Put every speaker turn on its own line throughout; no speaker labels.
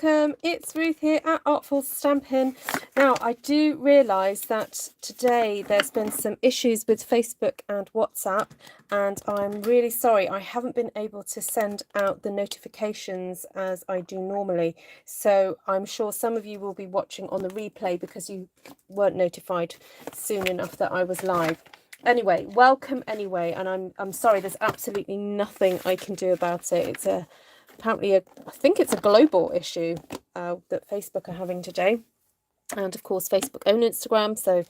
welcome. It's Ruth here at Artful Stampin. Now, I do realise that today there's been some issues with Facebook and WhatsApp, and I'm really sorry. I haven't been able to send out the notifications as I do normally. So I'm sure some of you will be watching on the replay because you weren't notified soon enough that I was live. Anyway, welcome anyway, and I'm sorry, there's absolutely nothing I can do about it. It's apparently I think it's a global issue that Facebook are having today. And of course, Facebook own Instagram, so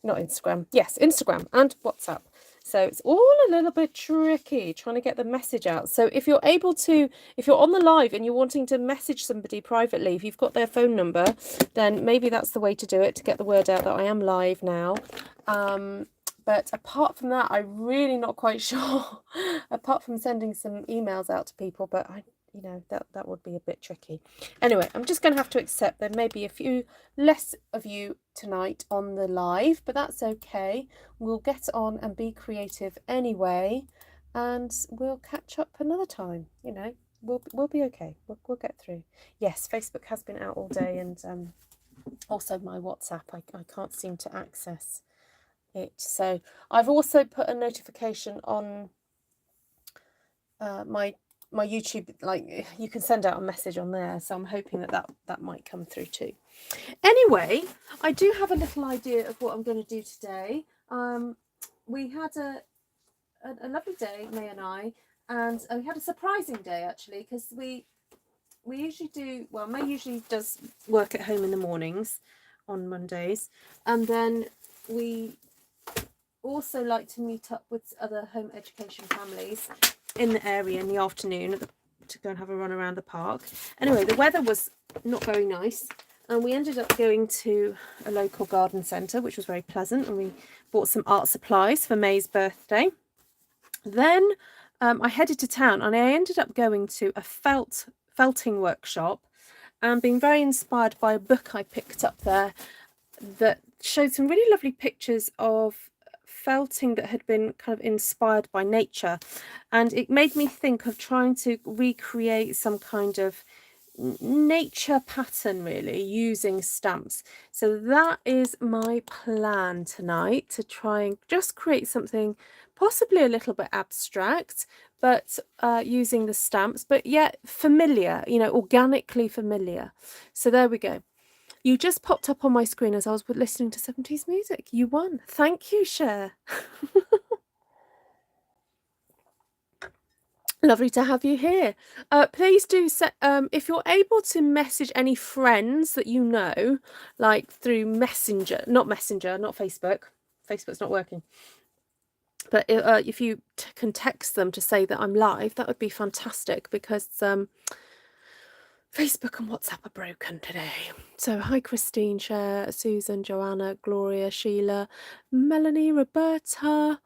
not Instagram, yes, Instagram and WhatsApp. So it's all a little bit tricky trying to get the message out. So if you're able to, if you're on the live and you're wanting to message somebody privately, if you've got their phone number, then maybe that's the way to do it, to get the word out that I am live now. But apart from that, I'm really not quite sure, apart from sending some emails out to people, but you know, that would be a bit tricky. Anyway, I'm just going to have to accept there may be a few less of you tonight on the live, but that's okay. We'll get on and be creative anyway, and we'll catch up another time. You know, we'll be okay. We'll get through. Yes, Facebook has been out all day, and also my WhatsApp. I can't seem to access it. So I've also put a notification on my YouTube, like you can send out a message on there, so I'm hoping that might come through too. Anyway, I do have a little idea of what I'm going to do today. We had a lovely day, May and I, and we had a surprising day actually, because we usually do, well, May usually does work at home in the mornings on Mondays, and then we also like to meet up with other home education families in the area in the afternoon to go and have a run around the park. Anyway, the weather was not very nice, and we ended up going to a local garden centre, which was very pleasant, and we bought some art supplies for May's birthday. Then I headed to town, and I ended up going to a felting workshop and being very inspired by a book I picked up there that showed some really lovely pictures of felting that had been kind of inspired by nature, and it made me think of trying to recreate some kind of nature pattern really using stamps. So that is my plan tonight, to try and just create something possibly a little bit abstract, but using the stamps, but yet familiar, you know, organically familiar. So there we go. You just popped up on my screen as I was listening to 70s music. You won. Thank you, Cher. Lovely to have you here. Please do set, if you're able to message any friends that you know, like through Messenger, not Facebook. Facebook's not working. But if you can text them to say that I'm live, that would be fantastic, because Facebook and WhatsApp are broken today. So hi Christine, Cher, Susan, Joanna, Gloria, Sheila, Melanie, Roberta,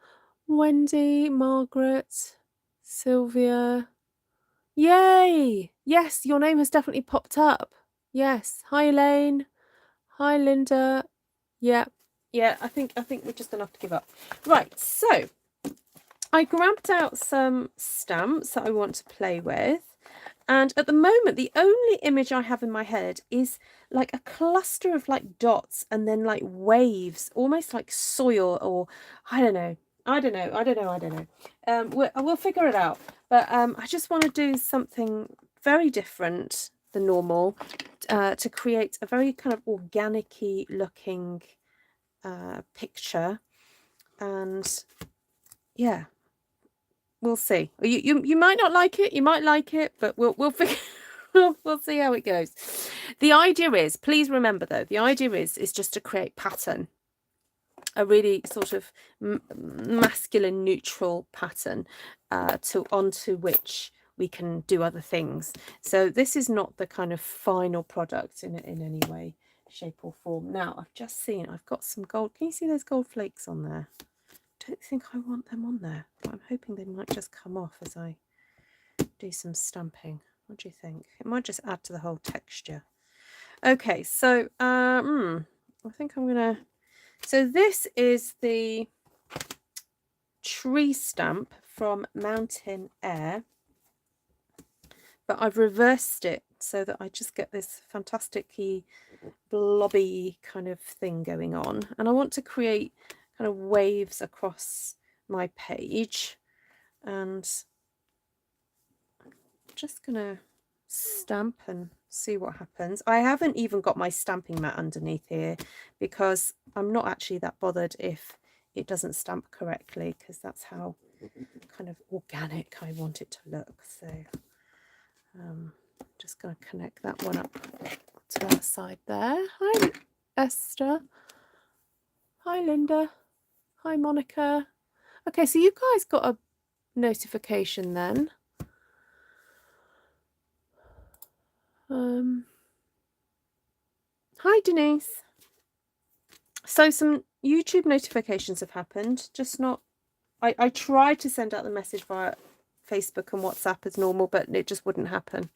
Wendy, Margaret, Sylvia. Yay! Yes, your name has definitely popped up. Yes. Hi Elaine. Hi Linda. Yeah. I think we're just gonna have to give up. Right, so I grabbed out some stamps that I want to play with. And at the moment, the only image I have in my head is like a cluster of like dots and then like waves, almost like soil, or I don't know. We'll figure it out. But I just want to do something very different than normal to create a very kind of organic-y looking picture. And yeah. We'll see. You might not like it. You might like it, but we'll figure. We'll see how it goes. The idea is, please remember though, the idea is just to create pattern, a really sort of masculine neutral pattern onto which we can do other things. So this is not the kind of final product in any way, shape or form. Now I've just seen I've got some gold. Can you see those gold flakes on there? Don't think I want them on there, but I'm hoping they might just come off as I do some stamping. What do you think? It might just add to the whole texture. Okay, so I think I'm gonna, so this is the tree stamp from Mountain Air, but I've reversed it so that I just get this fantastically blobby kind of thing going on. And I want to create kind of waves across my page, and I'm just gonna stamp and see what happens. I haven't even got my stamping mat underneath here because I'm not actually that bothered if it doesn't stamp correctly, because that's how kind of organic I want it to look. So just going to connect that one up to that side there. Hi Esther, hi Linda, hi Monica. Okay, so you guys got a notification then. Hi Denise. So some YouTube notifications have happened, just not, I tried to send out the message via Facebook and WhatsApp as normal, but it just wouldn't happen.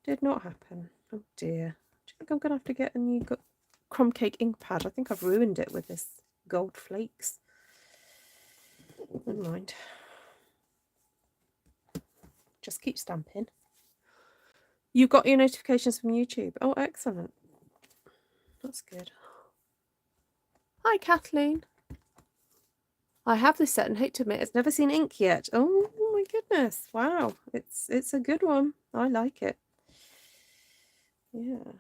Did not happen. Oh dear. Do you think I'm going to have to get a new crumb cake ink pad? I think I've ruined it with this gold flakes. Never mind. Just keep stamping. You got your notifications from YouTube. Oh, excellent. That's good. Hi, Kathleen. I have this set and hate to admit it's never seen ink yet. Oh my goodness. Wow. It's a good one. I like it. Yeah.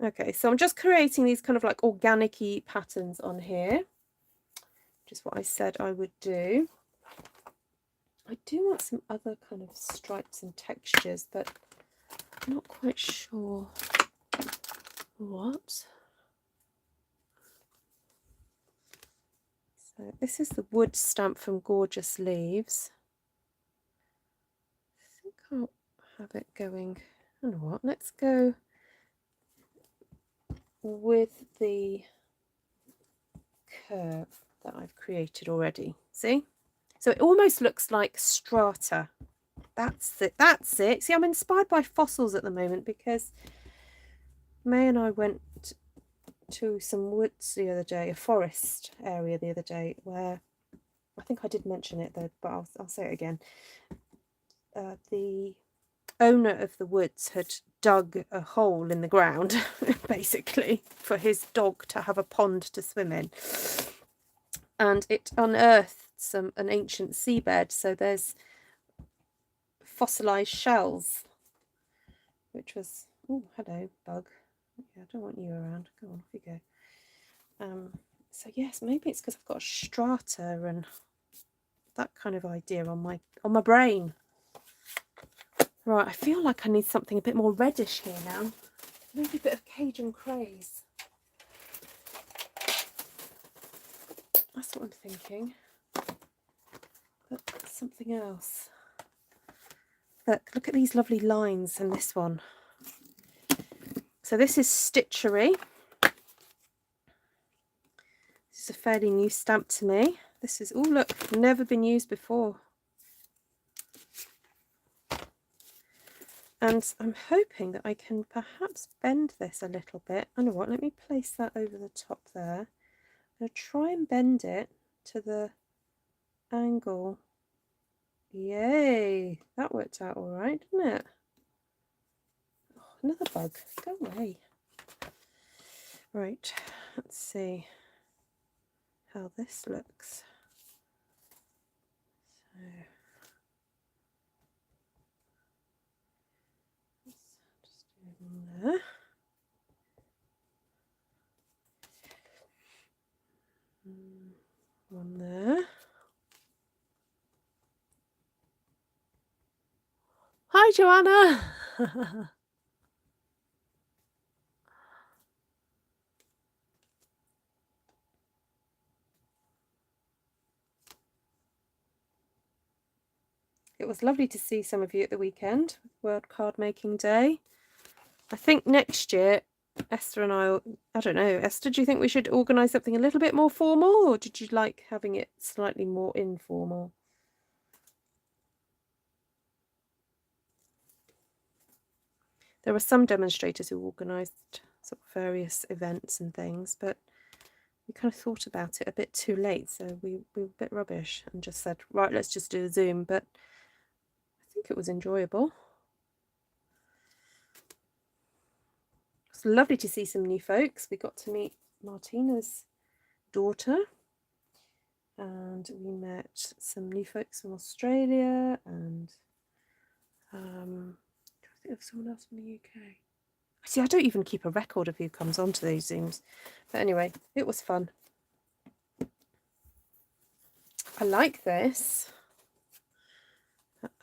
Okay, so I'm just creating these kind of like organic-y patterns on here, which is what I said I would do. I do want some other kind of stripes and textures, but I'm not quite sure what. So this is the wood stamp from Gorgeous Leaves. I think I'll have it going, I don't know what, let's go with the curve that I've created already. See? So it almost looks like strata. That's it. That's it. See, I'm inspired by fossils at the moment because May and I went to some woods the other day, a forest area the other day, where I think I did mention it though, but I'll say it again. The owner of the woods had dug a hole in the ground, basically, for his dog to have a pond to swim in. And it unearthed an ancient seabed, so there's fossilized shells, which was, oh, hello, bug. Yeah, I don't want you around. Go on, off you go. So yes, maybe it's because I've got a strata and that kind of idea on my brain. Right, I feel like I need something a bit more reddish here now. Maybe a bit of Cajun craze. That's what I'm thinking. But something else. Look at these lovely lines in this one. So this is Stitchery. This is a fairly new stamp to me. This is, oh look, never been used before. And I'm hoping that I can perhaps bend this a little bit. I know what, let me place that over the top there. I'm going to try and bend it to the angle. Yay, that worked out all right, didn't it? Oh, another bug, go away. Right, let's see how this looks. So let's just do one there. One there. Hi, Joanna. It was lovely to see some of you at the weekend, World Card Making Day. I think next year, Esther and I don't know, Esther, do you think we should organise something a little bit more formal, or did you like having it slightly more informal? There were some demonstrators who organised sort of various events and things, but we kind of thought about it a bit too late, so we were a bit rubbish and just said, right, let's just do a Zoom. But I think it was enjoyable. It's lovely to see some new folks. We got to meet Martina's daughter, and we met some new folks from Australia, and I think of someone else from the UK. See, I don't even keep a record of who comes onto these Zooms. But anyway, it was fun. I like this.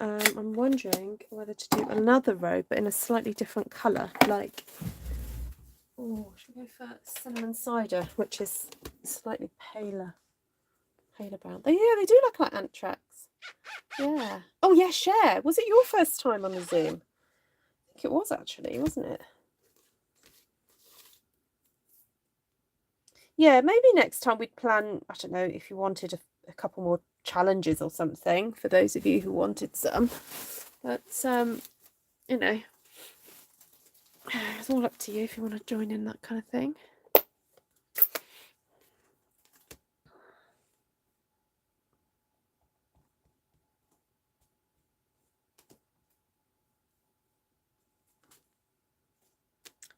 I'm wondering whether to do another row, but in a slightly different colour. Like, oh, should we go for cinnamon cider, which is slightly paler brown. Yeah, they do look like anthrax. Yeah. Oh, yeah, Cher. Was it your first time on the Zoom? I think it was actually, wasn't it? Yeah, maybe next time we'd plan, I don't know, if you wanted a couple more challenges or something for those of you who wanted some. But, you know, it's all up to you if you want to join in that kind of thing.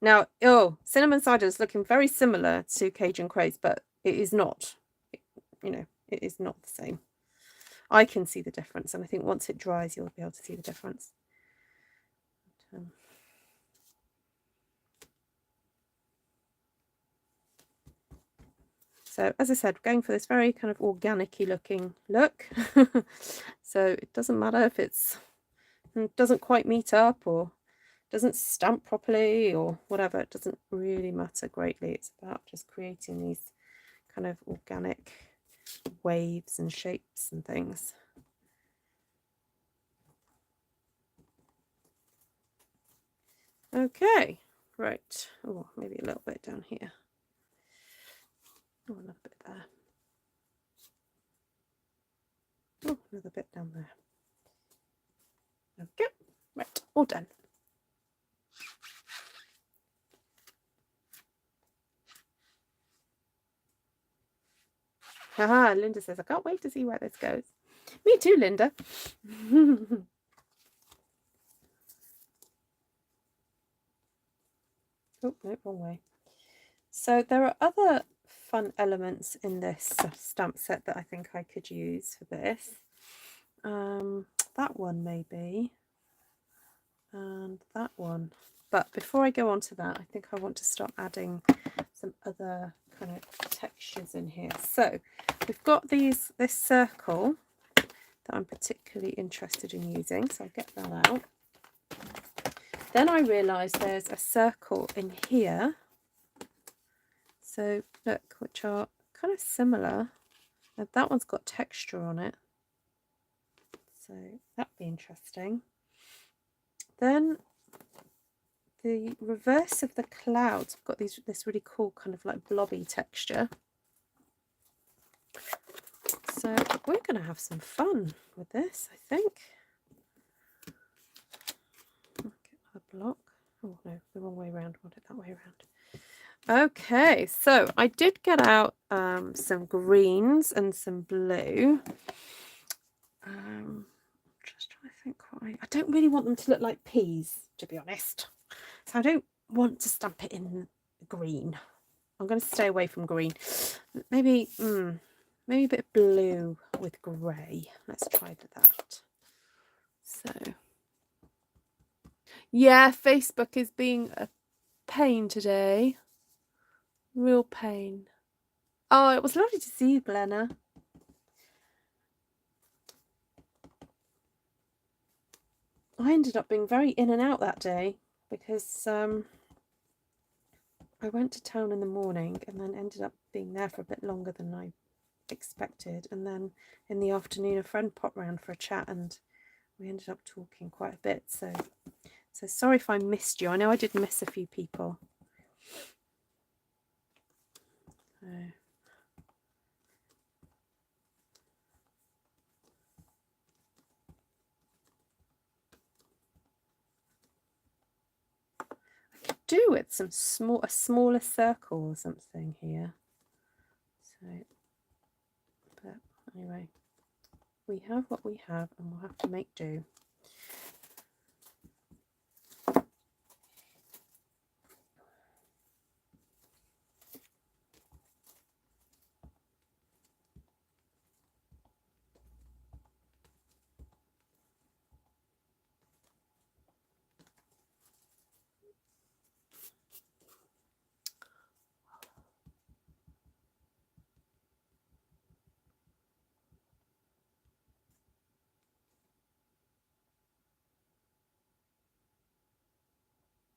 Now, oh, cinnamon cider is looking very similar to Cajun Craze, but it is not. You know, it is not the same. I can see the difference, and I think once it dries, you'll be able to see the difference. So, as I said, going for this very kind of organic-y looking look. So it doesn't matter if it doesn't quite meet up or doesn't stamp properly or whatever. It doesn't really matter greatly. It's about just creating these kind of organic waves and shapes and things. Okay, right. Oh, maybe a little bit down here. Oh, another bit there. Oh, another bit down there. Okay, right, all done. Haha, Linda says, I can't wait to see where this goes. Me too, Linda. Oh, no, wrong way. So there are other fun elements in this stamp set that I think I could use for this. That one maybe, and that one. But before I go on to that, I think I want to start adding some other kind of textures in here. So we've got this circle that I'm particularly interested in using, so I'll get that out. Then I realised there's a circle in here. So look, which are kind of similar. Now, that one's got texture on it, so that'd be interesting. Then the reverse of the clouds have got this really cool kind of like blobby texture. So we're going to have some fun with this, I think. I'll get another block. Oh no, the wrong way around. I want it that way around. Okay, so I did get out some greens and some blue. Just trying to think what I don't really want them to look like peas, to be honest. So I don't want to stamp it in green. I'm going to stay away from green. Maybe a bit of blue with grey. Let's try that. So yeah, Facebook is being a pain today. Real pain. Oh, it was lovely to see you, Glenna. I ended up being very in and out that day because I went to town in the morning and then ended up being there for a bit longer than I expected, and then in the afternoon a friend popped round for a chat and we ended up talking quite a bit, so sorry if I missed you. I know I did miss a few people. I could do with a smaller circle or something here. So, but anyway, we have what we have and we'll have to make do.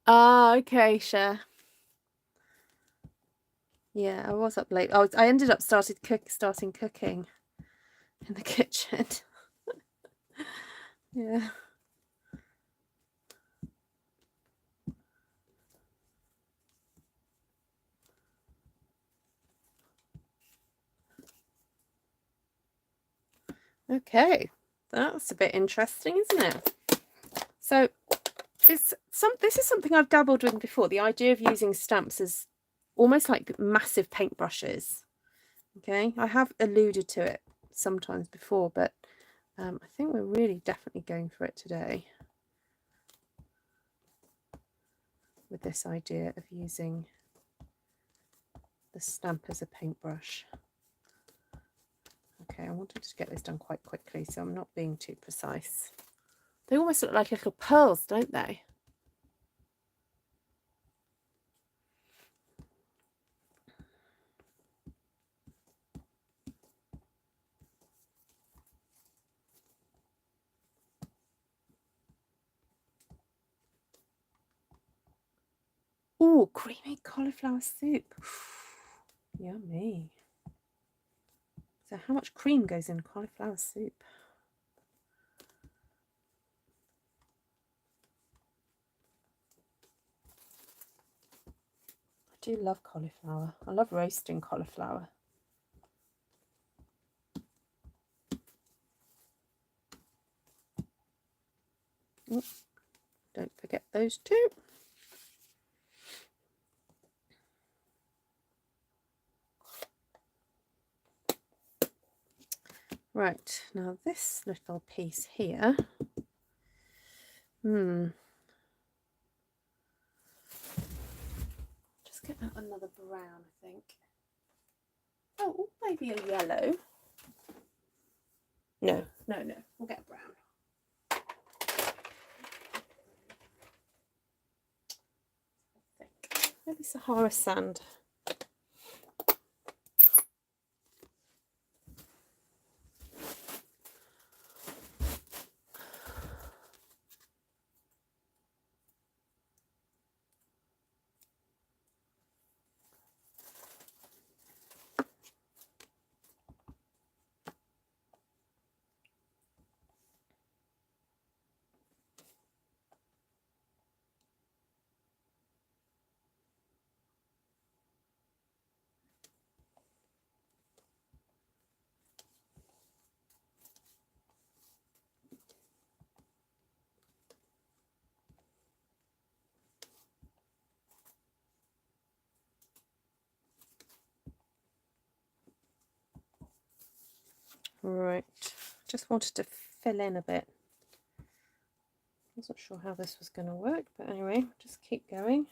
Ah, okay, sure. Yeah, I was up late. I ended up starting cooking in the kitchen. Yeah. Okay, that's a bit interesting, isn't it? So this is something I've dabbled with before. The idea of using stamps as almost like massive paintbrushes. Okay, I have alluded to it sometimes before, but I think we're really definitely going for it today with this idea of using the stamp as a paintbrush. Okay, I wanted to get this done quite quickly, so I'm not being too precise. They almost look like little pearls, don't they? Ooh, creamy cauliflower soup. Yummy. So how much cream goes in cauliflower soup? I do love cauliflower. I love roasting cauliflower. Ooh, don't forget those two. Right, now this little piece here. Just get out another brown, I think. Oh, maybe a yellow. No, we'll get a brown. I think. Maybe Sahara sand. Right, just wanted to fill in a bit. I wasn't sure how this was going to work, but anyway, just keep going.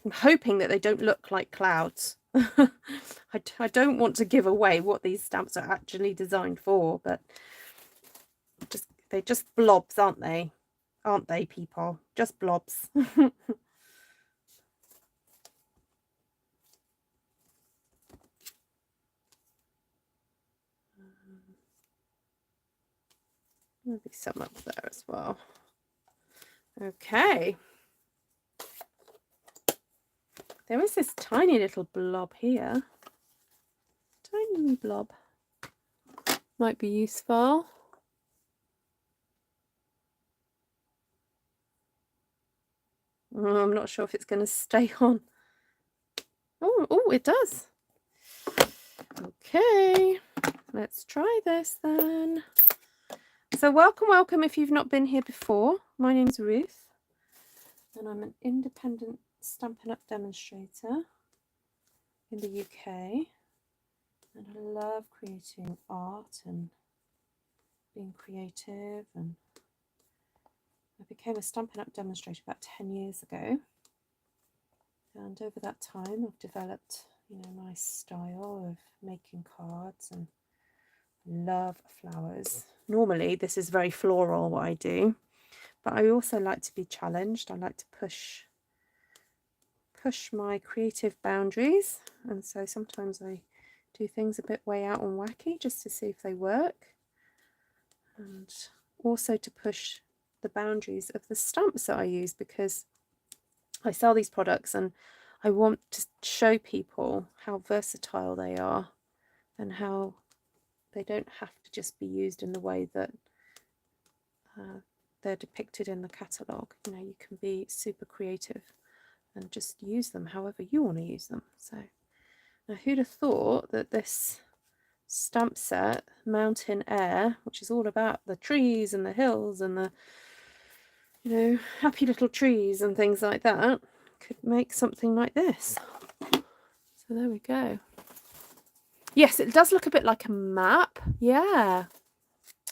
I'm hoping that they don't look like clouds. I don't want to give away what these stamps are actually designed for, but they're just blobs, aren't they? Aren't they, people? Just blobs. Maybe some up there as well. Okay. There is this tiny little blob here. Tiny blob. Might be useful. I'm not sure if it's going to stay on. Oh, it does. Okay, let's try this then. So welcome if you've not been here before. My name's Ruth and I'm an independent Stampin' Up demonstrator in the UK, and I love creating art and being creative, and I became a Stampin' Up demonstrator about 10 years ago, and over that time I've developed my style of making cards and love flowers. Normally this is very floral what I do, but I also like to be challenged. I like to push my creative boundaries, and so sometimes I do things a bit way out and wacky just to see if they work, and also to push the boundaries of the stamps that I use, because I sell these products and I want to show people how versatile they are and how they don't have to just be used in the way that they're depicted in the catalogue. You know, you can be super creative and just use them however you want to use them. So now, who'd have thought that this stamp set, Mountain Air, which is all about the trees and the hills and the, you know, happy little trees and things like that, could make something like this. So there we go. Yes, it does look a bit like a map. Yeah,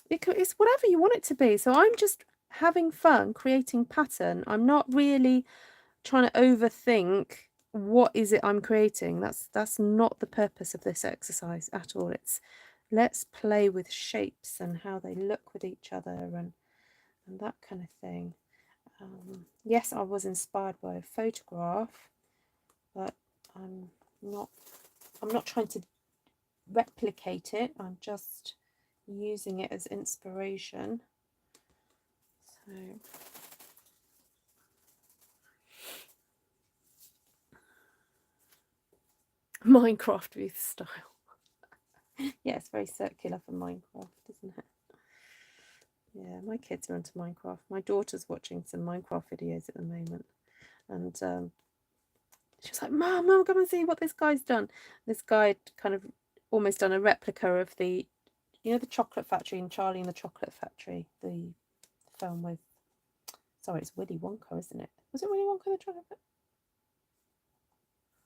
it's whatever you want it to be. So I'm just having fun creating pattern. I'm not really trying to overthink what is it I'm creating. That's not the purpose of this exercise at all. It's let's play with shapes and how they look with each other and that kind of thing. Yes, I was inspired by a photograph, but I'm not trying to replicate it. I'm just using it as inspiration. So Minecraft Ruth style. Yeah, it's very circular for Minecraft, isn't it? Yeah, my kids are into Minecraft. My daughter's watching some Minecraft videos at the moment, and she was like, Mum, come and see what this guy's done. This guy kind of almost done a replica of the, you know, the Chocolate Factory and Charlie and the Chocolate Factory, the film with, sorry, it's Willy Wonka, isn't it? Was it Willy Wonka the Chocolate Factory?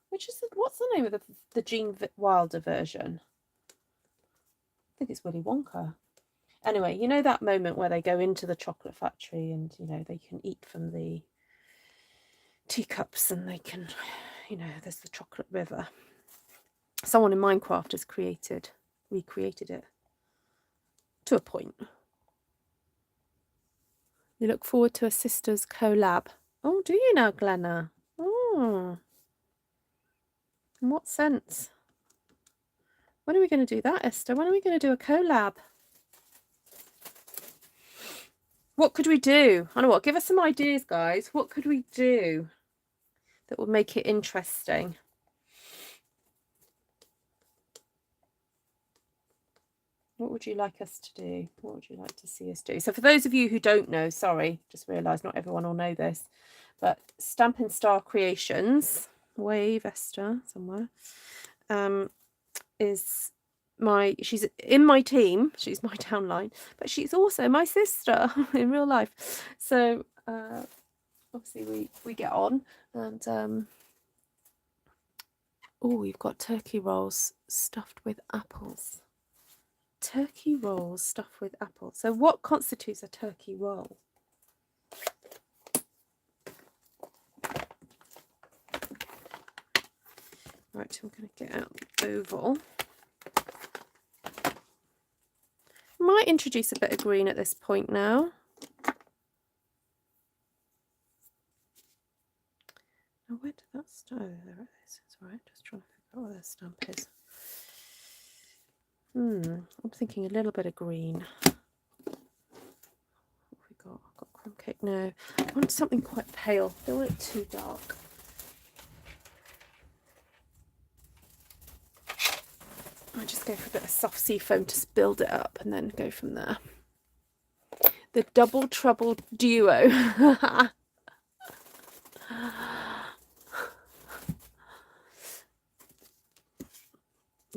Which is what's the name of the Gene Wilder version? I think it's Willy Wonka. Anyway, you know that moment where they go into the chocolate factory and, you know, they can eat from the teacups and they can, you know, there's the chocolate river. Someone in Minecraft has recreated it to a point. You look forward to a sisters collab. Oh, do you now, Glenna? Oh, in what sense? When are we going to do that, Esther? When are we going to do a collab? What could we do? I know what. Give us some ideas, guys. What could we do that would make it interesting? What would you like us to do? What would you like to see us do? So for those of you who don't know, sorry, just realised not everyone will know this, but Stampin' Star Creations, wave Esther somewhere, is she's in my team, she's my downline, but she's also my sister in real life. So obviously we get on, and oh, we've got turkey rolls stuffed with apples. Turkey rolls stuffed with apples. So what constitutes a turkey roll? Right, I'm going to get out the oval. Might introduce a bit of green at this point now. Now, where did that start? Oh, there it is. It's all right. Just trying to figure out where the stamp is. I'm thinking a little bit of green. What have we got? I've got crumb cake. No, I want something quite pale. Don't want it too dark. I just go for a bit of soft sea foam to build it up and then go from there. The Double Trouble Duo.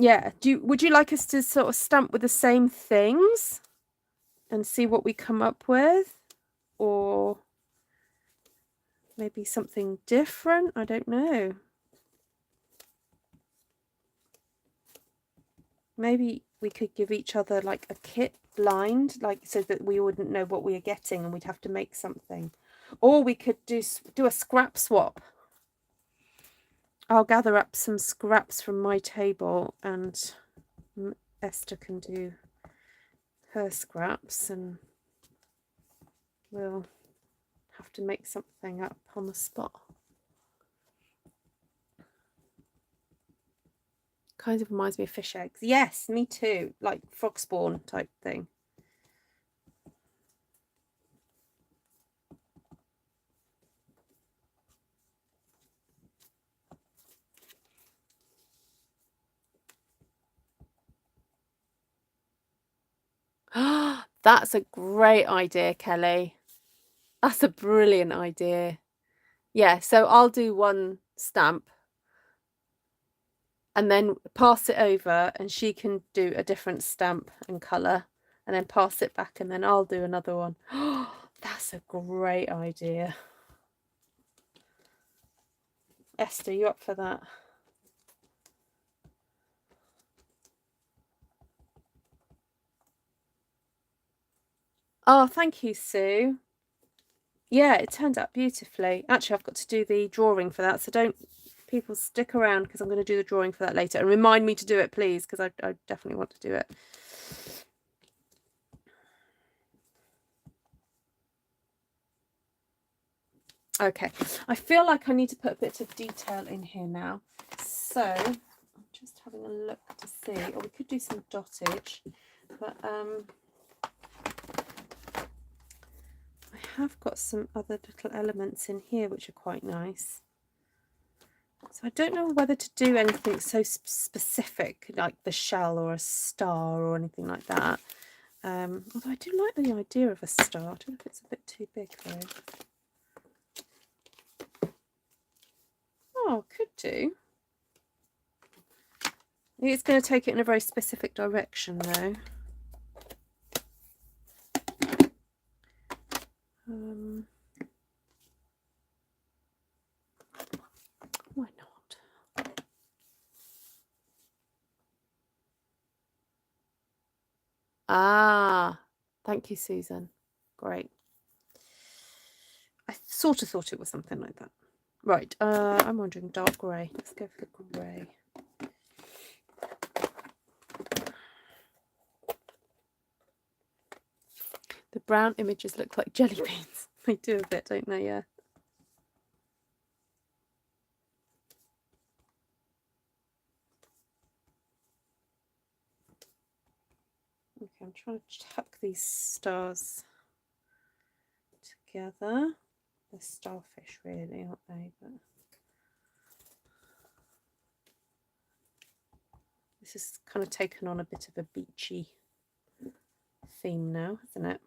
Yeah, would you like us to sort of stamp with the same things and see what we come up with, or maybe something different? I don't know. Maybe we could give each other like a kit blind, like so that we wouldn't know what we are getting and we'd have to make something. Or we could do a scrap swap. I'll gather up some scraps from my table and Esther can do her scraps and we'll have to make something up on the spot. Kind of reminds me of fish eggs. Yes, me too. Like frog spawn type thing. That's a great idea, Kelly. That's a brilliant idea. Yeah, so I'll do one stamp and then pass it over, and she can do a different stamp and colour, and then pass it back, and then I'll do another one. That's a great idea. Esther, you up for that? Oh, thank you, Sue. Yeah, it turned out beautifully. Actually, I've got to do the drawing for that, so don't people stick around because I'm going to do the drawing for that later. And remind me to do it, please, because I definitely want to do it. Okay, I feel like I need to put a bit of detail in here now. So I'm just having a look to see. Or we could do some dottage, but I have got some other little elements in here which are quite nice. So I don't know whether to do anything so specific like the shell or a star or anything like that. Although I do like the idea of a star. I don't know if it's a bit too big though. Oh, could do. It's going to take it in a very specific direction though. Why not? Ah, thank you, Susan. Great. I sort of thought it was something like that. Right, I'm wondering dark grey. Let's go for the grey. The brown images look like jelly beans. They do a bit, don't they? Yeah. Okay, I'm trying to tuck these stars together. They're starfish, really, aren't they? But this has kind of taken on a bit of a beachy theme now, hasn't it?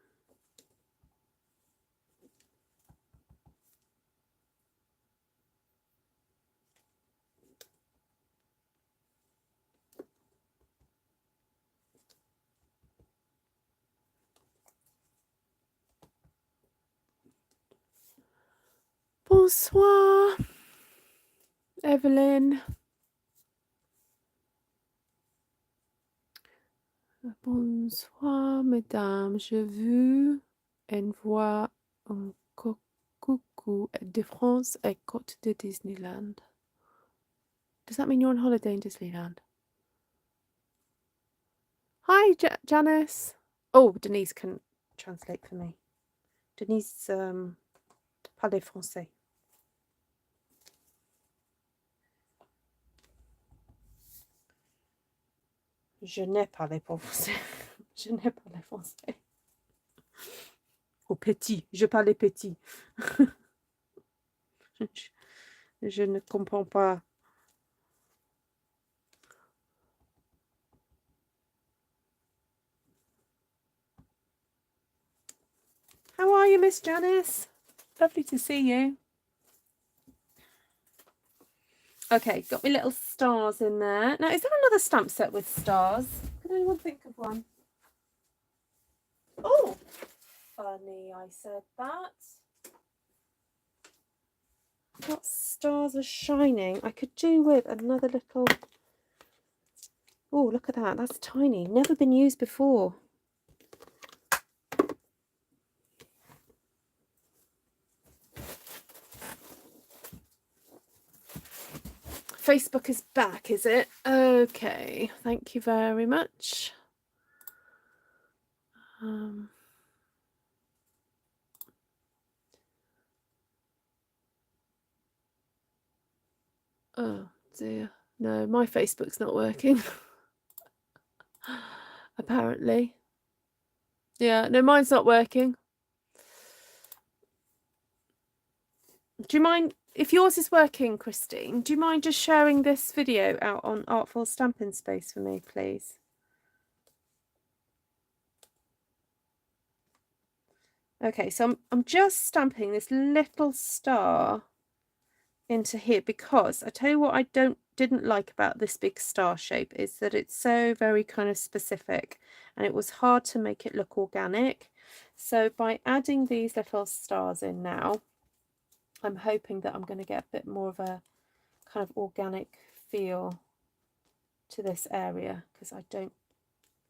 Bonsoir, Evelyn. Bonsoir, mesdames. Je vous envoie un coucou de France et Côte de Disneyland. Does that mean you're on holiday in Disneyland? Hi, Janice. Oh, Denise can translate for me. Denise parle français. Je n'ai pas les français. Je n'ai pas les français. Au petit. Je parle petit. Je ne comprends pas. How are you, Miss Janice? Lovely to see you. Okay, got my little stars in there. Now, is there another stamp set with stars? Can anyone think of one? Oh, funny I said that. What stars are shining? I could do with another little... Oh, look at that. That's tiny. Never been used before. Facebook is back, is it? Okay, thank you very much. Oh dear, no, my Facebook's not working. Apparently. Yeah, no, mine's not working. Do you mind, if yours is working, Christine, do you mind just sharing this video out on Artful Stampin Space for me, please? Okay, so I'm just stamping this little star into here because I tell you what I didn't like about this big star shape is that it's so very kind of specific, and it was hard to make it look organic. So by adding these little stars in now, I'm hoping that I'm going to get a bit more of a kind of organic feel to this area, because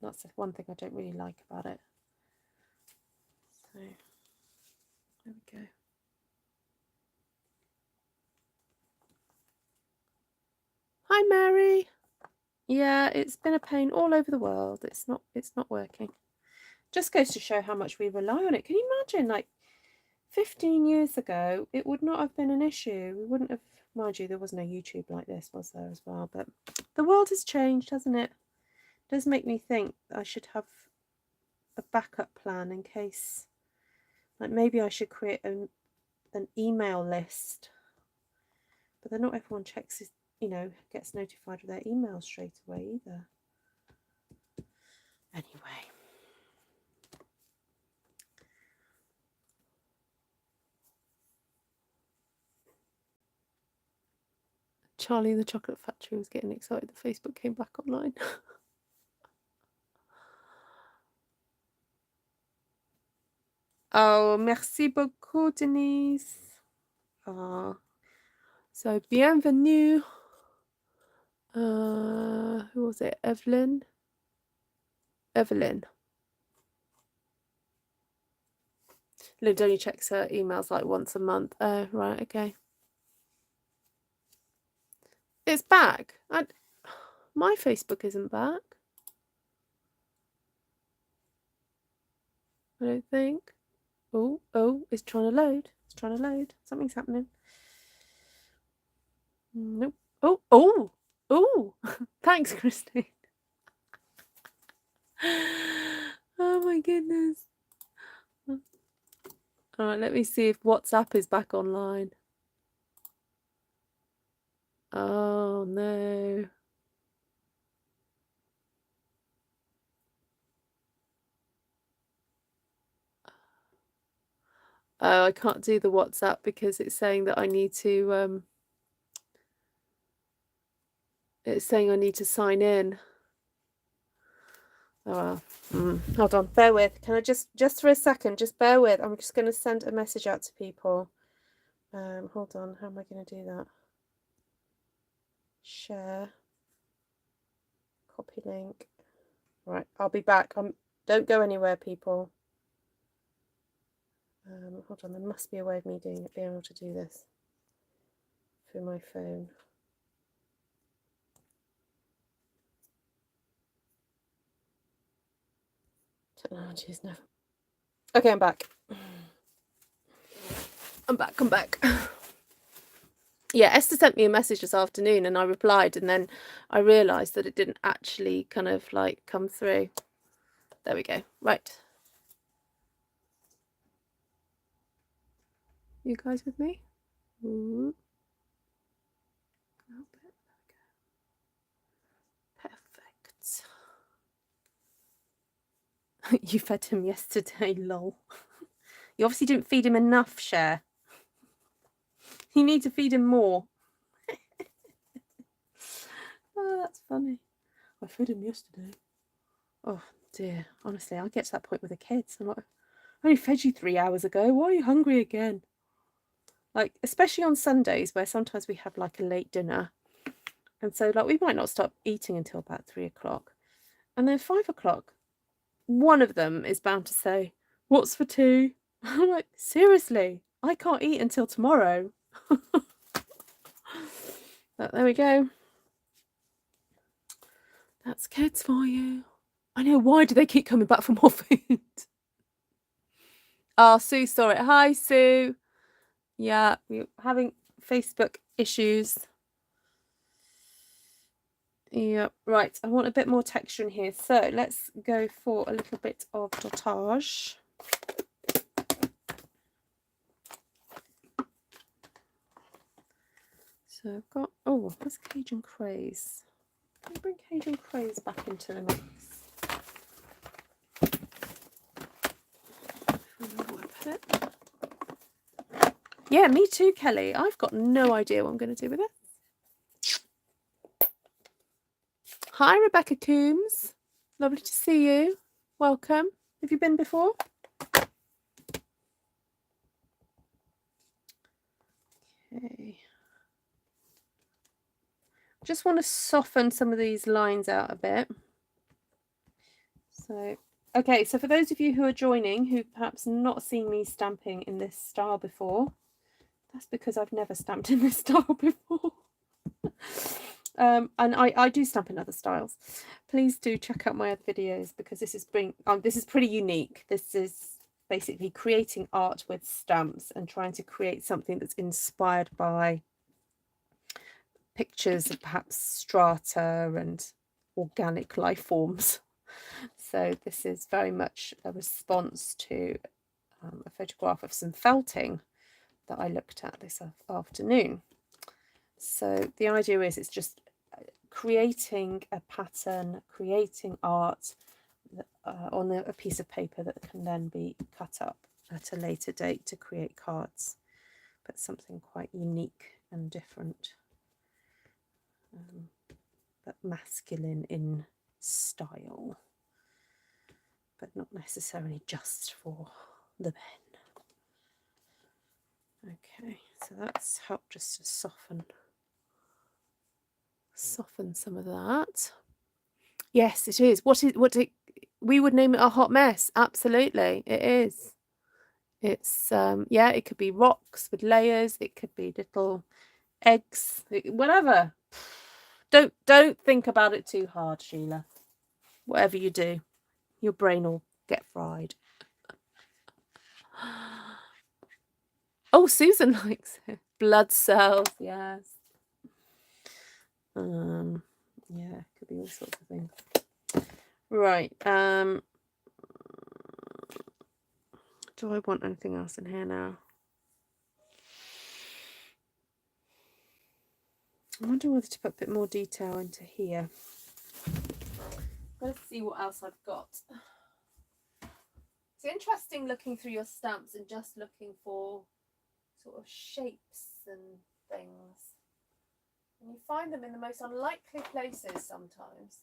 that's the one thing I don't really like about it. So there we go. Hi Mary. Yeah, it's been a pain all over the world. It's not working. Just goes to show how much we rely on it. Can you imagine, like 15 years ago, it would not have been an issue. We wouldn't have, mind you, there was no YouTube like this, was there, as well? But the world has changed, hasn't it? It does make me think I should have a backup plan in case, like maybe I should create an email list. But then not everyone checks his, gets notified of their email straight away either. Anyway. Charlie in the Chocolate Factory was getting excited that Facebook came back online. Oh, merci beaucoup, Denise. Oh, so bienvenue. Who was it? Evelyn. Liv only checks her emails like once a month. Oh, right, okay. It's back. My Facebook isn't back. I don't think. Oh, it's trying to load. It's trying to load. Something's happening. Nope. Oh. Thanks, Christine. Oh my goodness. All right, let me see if WhatsApp is back online. Oh no. Oh, I can't do the WhatsApp because it's saying that I need to it's saying I need to sign in. Oh well. Hold on, bear with. Can I just for a second, just bear with. I'm just going to send a message out to people. Hold on, how am I going to do that? Share. Copy link. Right, I'll be back. Don't go anywhere, people. Hold on, there must be a way of me being able to do this through my phone. Technology is never. Okay, I'm back. I'm back. Yeah, Esther sent me a message this afternoon and I replied, and then I realised that it didn't actually kind of like come through. There we go. Right. You guys with me? Ooh. Perfect. You fed him yesterday, lol. You obviously didn't feed him enough, Cher. You need to feed him more. Oh, that's funny. I fed him yesterday. Oh dear. Honestly, I get to that point with the kids. I'm like, I only fed you 3 hours ago. Why are you hungry again? Like, especially on Sundays where sometimes we have like a late dinner. And so like we might not stop eating until about 3 o'clock. And then 5 o'clock, one of them is bound to say, "What's for tea?" I'm like, seriously, I can't eat until tomorrow. But there we go. That's kids for you. I know, why do they keep coming back for more food? Oh, Sue saw it. Hi, Sue. Yeah, we're having Facebook issues. Yeah, right. I want a bit more texture in here. So let's go for a little bit of dotage. So I've got, oh, that's Cajun Craze. Can I bring Cajun Craze back into the mix? Yeah, me too, Kelly. I've got no idea what I'm going to do with it. Hi, Rebecca Coombs. Lovely to see you. Welcome. Have you been before? Okay. Just want to soften some of these lines out a bit. So, okay, so for those of you who are joining, who've perhaps not seen me stamping in this style before, that's because I've never stamped in this style before. And I do stamp in other styles. Please do check out my other videos, because this is pretty unique. This is basically creating art with stamps and trying to create something that's inspired by pictures of perhaps strata and organic life forms. So this is very much a response to a photograph of some felting that I looked at this afternoon. So the idea is it's just creating a pattern, creating art on a piece of paper that can then be cut up at a later date to create cards, but something quite unique and different, but masculine in style, but not necessarily just for the men. Okay, so that's helped just to soften some of that. Yes, it is. We would name it a hot mess. Absolutely, it is. It's yeah, it could be rocks with layers, it could be little eggs, whatever. Don't think about it too hard, Sheila. Whatever you do, your brain will get fried. Oh, Susan likes it. Blood cells, yes. Yeah, could be all sorts of things. Right. Do I want anything else in here now? I wonder whether to put a bit more detail into here. Let's see what else I've got. It's interesting looking through your stamps and just looking for sort of shapes and things. And you find them in the most unlikely places sometimes.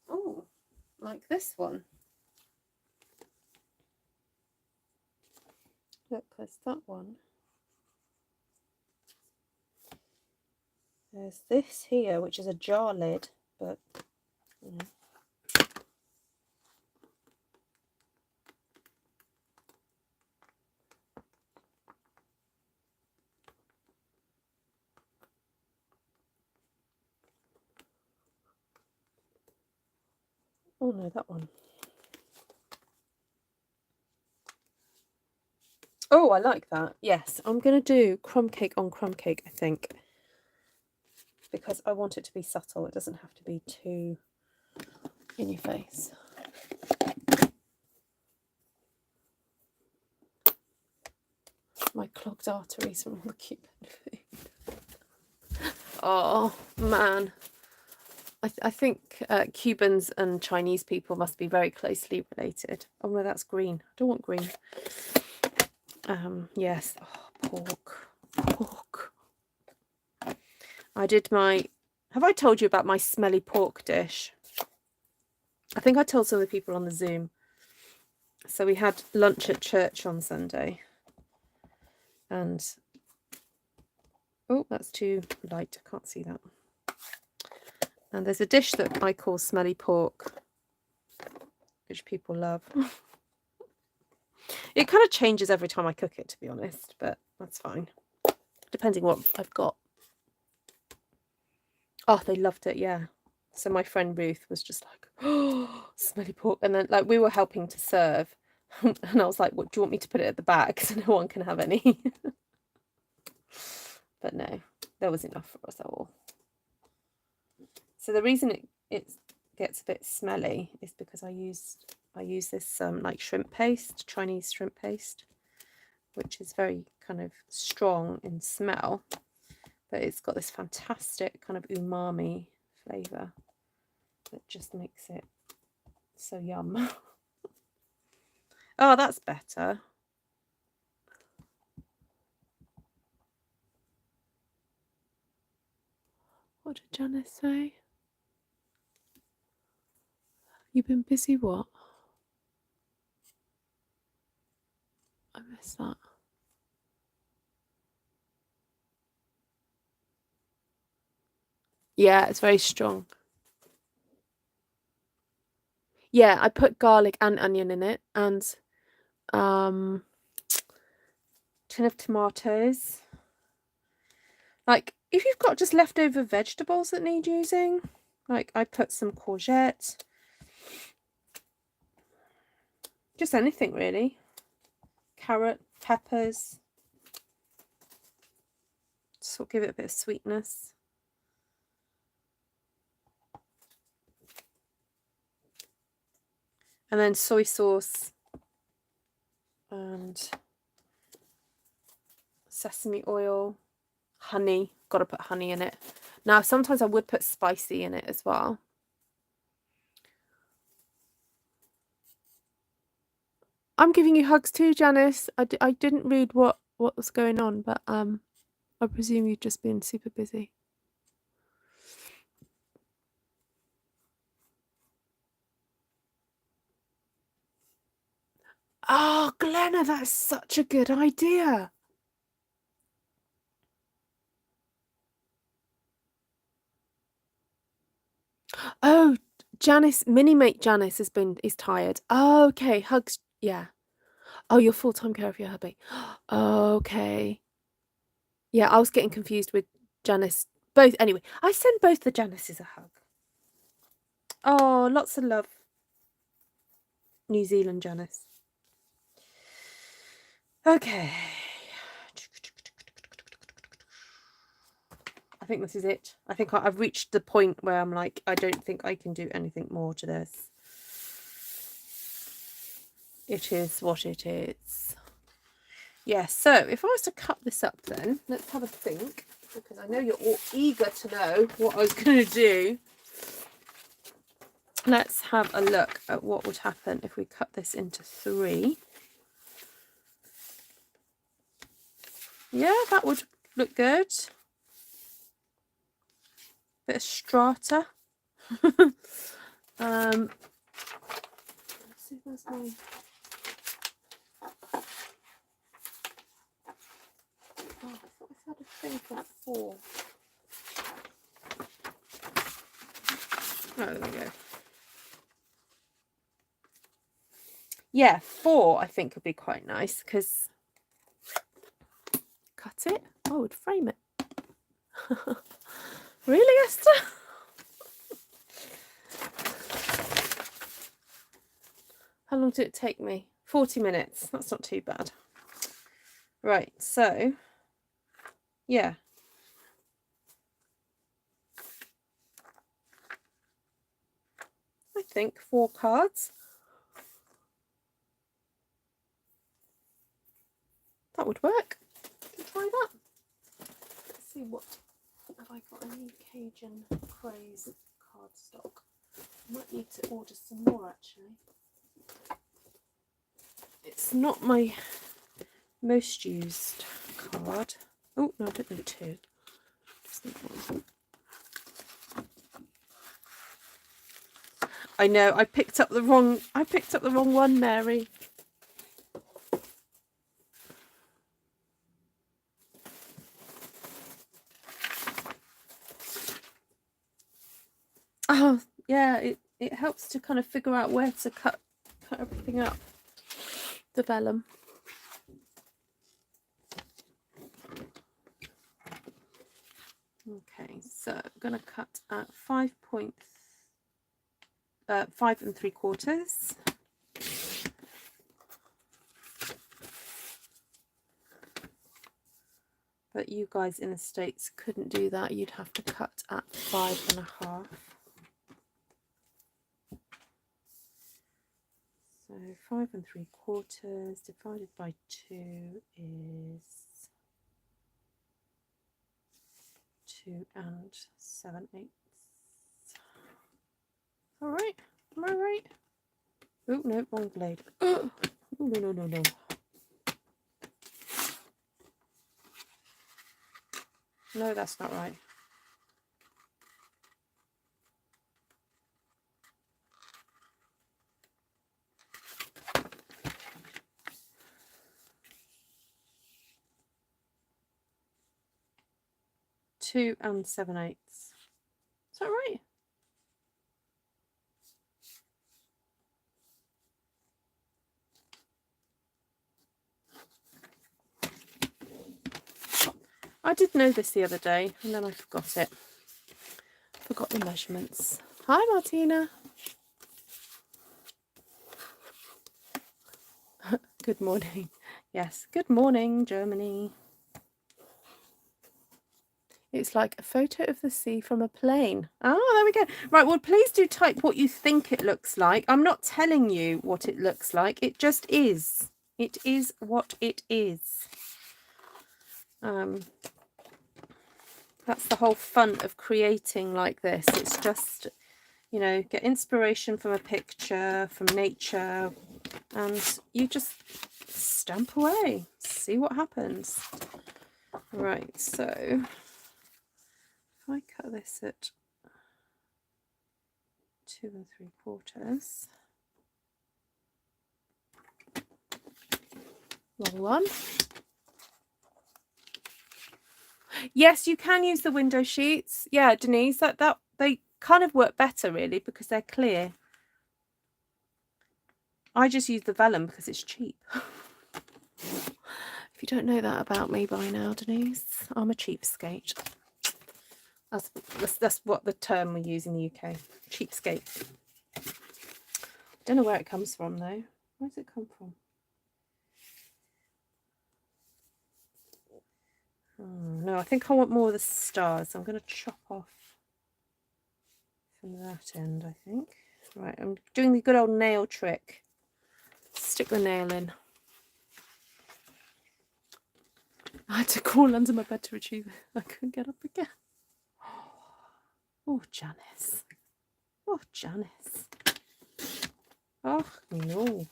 Oh, like this one. Look, there's that one. There's this here, which is a jar lid, but you know. Oh no, that one. Oh, I like that. Yes, I'm going to do crumb cake on crumb cake, I think, because I want it to be subtle. It doesn't have to be too in your face. My clogged arteries from all the Cuban food. Oh, man. I think Cubans and Chinese people must be very closely related. Oh, no, that's green. I don't want green. Yes. Oh, pork. I did my... Have I told you about my smelly pork dish? I think I told some of the people on the Zoom. So we had lunch at church on Sunday. And... Oh, that's too light. I can't see that. And there's a dish that I call smelly pork, which people love. It kind of changes every time I cook it, to be honest, but that's fine. Depending what I've got. Oh, they loved it, yeah. So my friend Ruth was just like, oh, smelly pork. And then like we were helping to serve. And I was like, what, do you want me to put it at the back so no one can have any? But no, there was enough for us all. So the reason it gets a bit smelly is because I use this like shrimp paste, Chinese shrimp paste, which is very kind of strong in smell, but it's got this fantastic kind of umami flavour that just makes it so yum. Oh, that's better. What did Janice say? You've been busy what? I missed that. Yeah, it's very strong. Yeah, I put garlic and onion in it, and tin of tomatoes. Like, if you've got just leftover vegetables that need using, like I put some courgette, just anything really. Carrot, peppers, sort of give it a bit of sweetness. And then soy sauce and sesame oil, honey. Got to put honey in it. Now, sometimes I would put spicy in it as well. I'm giving you hugs too, Janice. I didn't read what was going on, but I presume you've just been super busy. Oh, Glenna, that's such a good idea. Oh, Janice, mini mate Janice is tired. Oh, okay, hugs. Yeah. Oh, you're full-time care of your hubby. Okay. Yeah, I was getting confused with Janice. Both. Anyway, I send both the Janices a hug. Oh, lots of love. New Zealand Janice. Okay. I think this is it. I think I've reached the point where I'm like, I don't think I can do anything more to this. It is what it is. Yeah, so if I was to cut this up then, let's have a think, because I know you're all eager to know what I was going to do. Let's have a look at what would happen if we cut this into 3. Yeah, that would look good. Bit of strata. Let's see if there's my... Oh, I thought I had a thing for 4. Oh, there we go. Yeah, 4 I think would be quite nice, because cut it. I would frame it. Really, Esther? How long did it take me? 40 minutes. That's not too bad. Right, so yeah. I think 4 cards. That would work. Try that. Let's see, what have I got? Any Cajun Craze cardstock? Might need to order some more actually. It's not my most used card. Oh no, I don't need 2. Just need 1. I know, I picked up the wrong one, Mary. Oh yeah, it helps to kind of figure out where to cut everything up. The vellum. Okay, so I'm gonna cut at 5 3/4. But you guys in the States couldn't do that. You'd have to cut at 5 1/2. So 5 3/4 divided by 2 is 2 7/8. All right, am I right? Oh no, wrong blade. Oh no. No, that's not right. Two 7/8. Is that right? I did know this the other day and then I forgot it. Forgot the measurements. Hi Martina. Good morning. Yes, good morning, Germany. It's like a photo of the sea from a plane. Oh, there we go. Right, well, please do type what you think it looks like. I'm not telling you what it looks like. It just is. It is what it is. That's the whole fun of creating like this. It's just, you know, get inspiration from a picture, from nature, and you just stamp away. See what happens. Right, so if I cut this at 2 3/4, long one. Yes, you can use the window sheets. Yeah, Denise, that they kind of work better really because they're clear. I just use the vellum because it's cheap. If you don't know that about me by now, Denise, I'm a cheapskate. That's what the term we use in the UK. Cheapskate. Don't know where it comes from though. Where does it come from? Oh, no, I think I want more of the stars. I'm going to chop off from that end, I think. Right, I'm doing the good old nail trick. Stick the nail in. I had to crawl under my bed to retrieve it. I couldn't get up again. Oh, Janice. Oh, Janice. Oh, no.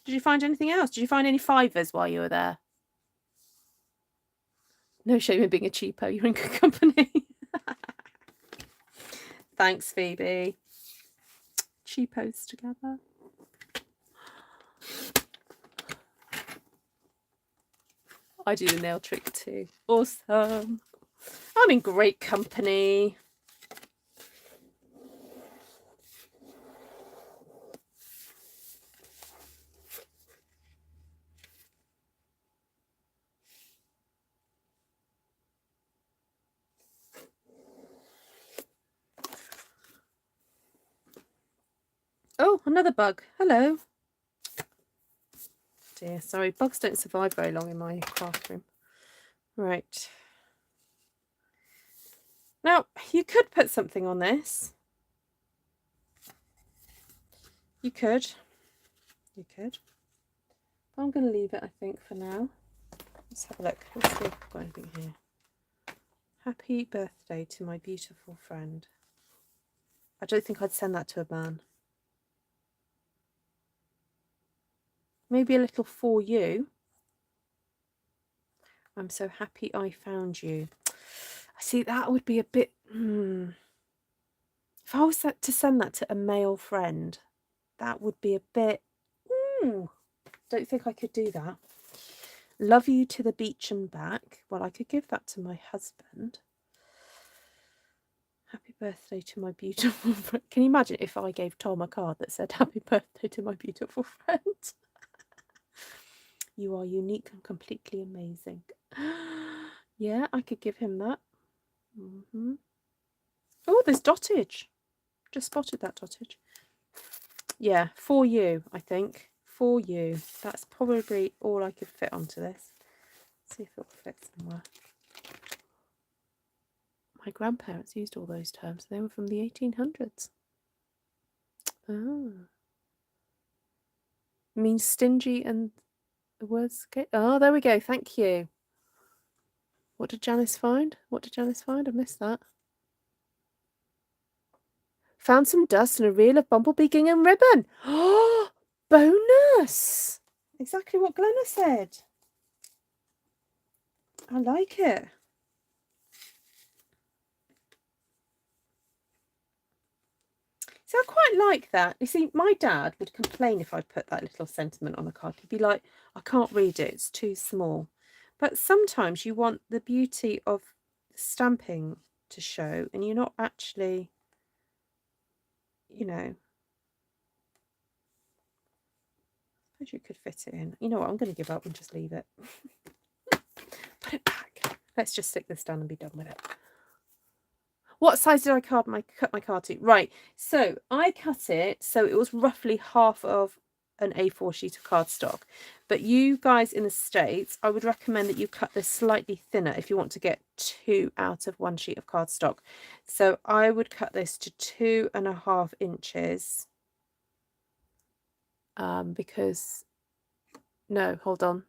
Did you find anything else? Did you find any fivers while you were there? No shame in being a cheapo. You're in good company. Thanks, Phoebe. Cheapos together. I do the nail trick too. Awesome. I'm in great company. Oh, another bug. Hello. Dear, sorry, bugs don't survive very long in my craft room. Right. Now, you could put something on this. You could. You could. But I'm going to leave it, I think, for now. Let's have a look. Let's see if I've got anything here. Happy birthday to my beautiful friend. I don't think I'd send that to a man. Maybe a little for you. I'm so happy I found you. I see that would be a bit... If I was to send that to a male friend, that would be a bit... Don't think I could do that. Love you to the beach and back. Well, I could give that to my husband. Happy birthday to my beautiful friend. Can you imagine if I gave Tom a card that said happy birthday to my beautiful friend? You are unique and completely amazing. Yeah, I could give him that. Oh, there's dottage. Just spotted that dottage. Yeah, for you, I think. For you. That's probably all I could fit onto this. Let's see if it'll fit somewhere. My grandparents used all those terms. They were from the 1800s. Oh. Means stingy and the words... Oh, there we go. Thank you. What did Janice find? What did Janice find? I missed that. Found some dust and a reel of bumblebee gingham ribbon. Oh, bonus! Exactly what Glenna said. I like it. So I quite like that. You see, my dad would complain if I put that little sentiment on a card. He'd be like, I can't read it, it's too small. But sometimes you want the beauty of stamping to show, and you're not actually, you know, I suppose you could fit it in. You know what, I'm going to give up and just leave it. Put it back. Let's just stick this down and be done with it. What size did I cut my card to? Right, so I cut it so it was roughly half of an A4 sheet of cardstock. But you guys in the States, I would recommend that you cut this slightly thinner if you want to get 2 out of 1 sheet of cardstock. So I would cut this to 2.5 inches. Because, no, hold on.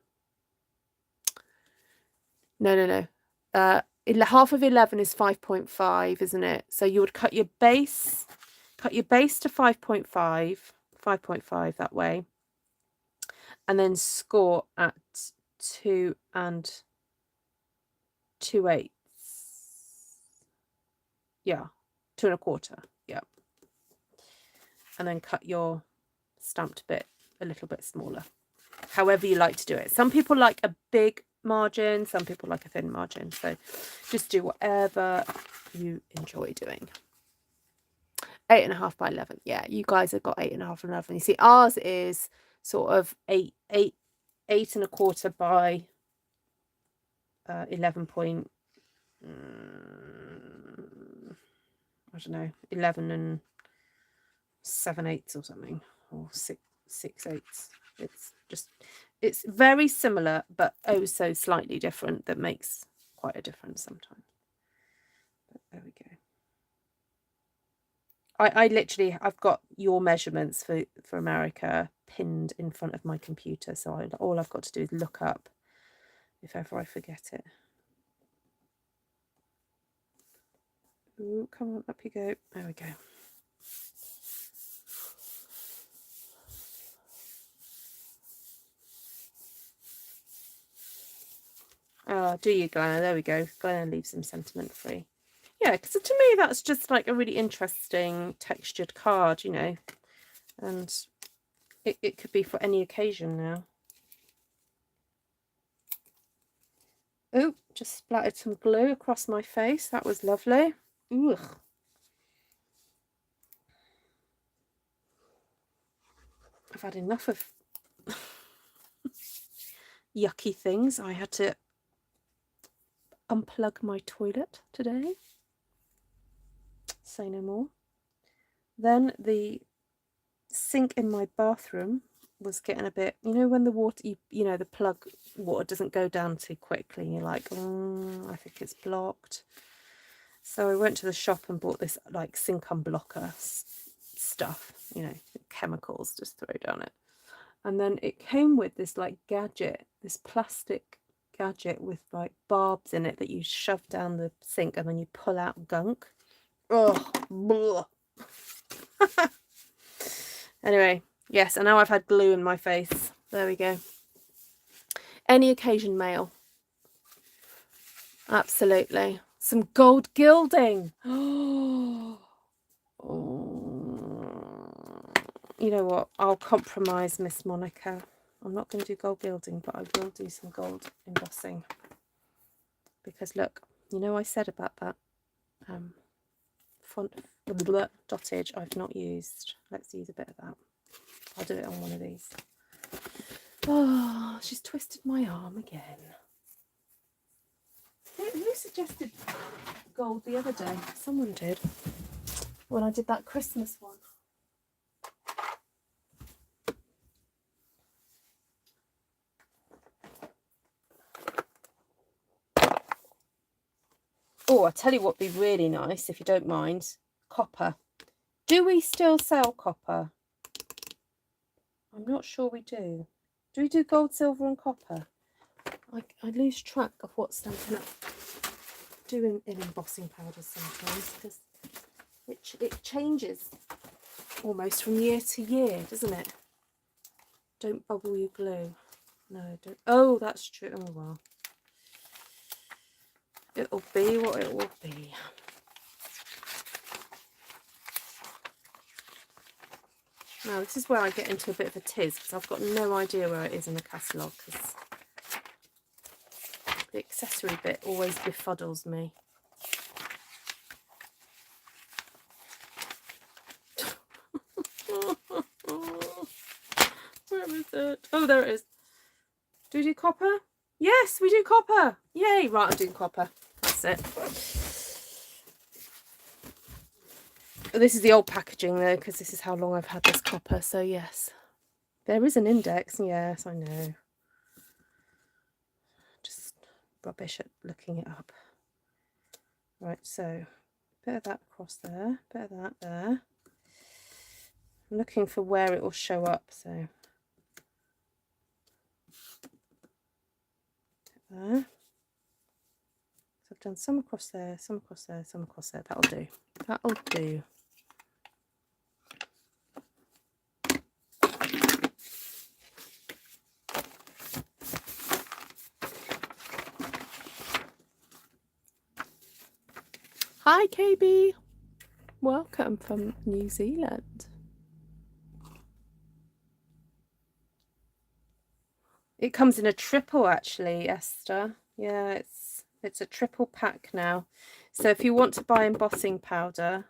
No. Half of 11 is 5.5, isn't it? So you would cut your base to 5.5, 5.5 that way, and then score at 2 2/8. Yeah, 2 1/4. Yeah, and then cut your stamped bit a little bit smaller. However you like to do it. Some people like a big margin, some people like a thin margin, so just do whatever you enjoy doing. 8.5 by 11. Yeah, you guys have got 8.5 and 11. You see, ours is sort of 8 1/4 by 11 point. I don't know, 11 and 7/8 or something, or 6/8. It's very similar, but oh so slightly different. That makes quite a difference sometimes. But there we go. I literally, I've got your measurements for America pinned in front of my computer, so all I've got to do is look up if ever I forget it. Ooh, come on, up you go. There we go. Oh, do you, Glenna? There we go. Glenna leaves them sentiment free. Yeah, because to me that's just like a really interesting textured card, you know, and it could be for any occasion now. Oh, just splattered some glue across my face. That was lovely. Ugh. I've had enough of yucky things. I had to unplug my toilet today. Say no more. Then the sink in my bathroom was getting a bit, you know, when the water, you know, the plug water doesn't go down too quickly, and you're like, I think it's blocked. So I went to the shop and bought this like sink unblocker stuff, you know, chemicals, just throw down it. And then it came with this like gadget, this plastic gadget with like barbs in it that you shove down the sink and then you pull out gunk. Ugh. Anyway, yes, and now I've had glue in my face. There we go. Any occasion mail. Absolutely. Some gold gilding. Oh. You know what? I'll compromise, Miss Monica. I'm not going to do gold gilding, but I will do some gold embossing. Because look, you know I said about that font dottage I've not used. Let's use a bit of that. I'll do it on one of these. Oh, she's twisted my arm again. Who suggested gold the other day? Someone did. When I did that Christmas one. Oh, I tell you what would be really nice, if you don't mind. Copper. Do we still sell copper? I'm not sure we do. Do we do gold, silver and copper? I lose track of what's Stampin' Up do in embossing powders sometimes, because it changes almost from year to year, doesn't it? Don't bubble your glue. No, don't. Oh, that's true. Oh, well. It'll be what it will be. Now, this is where I get into a bit of a tiz, because I've got no idea where it is in the catalogue, because the accessory bit always befuddles me. Where is it? Oh, there it is. Do we do copper? Yes, we do copper. Yay. Right, I'm doing copper. That's it. This is the old packaging though, because this is how long I've had this copper. So yes, there is an index. Yes, I know. Just rubbish at looking it up. Right, so bit of that across there, bit of that there. I'm looking for where it will show up. So there. So I've done some across there, some across there, some across there. That'll do. That'll do. Hi KB, welcome from New Zealand. It comes in a triple actually, Esther. Yeah, it's a triple pack now. So if you want to buy embossing powder,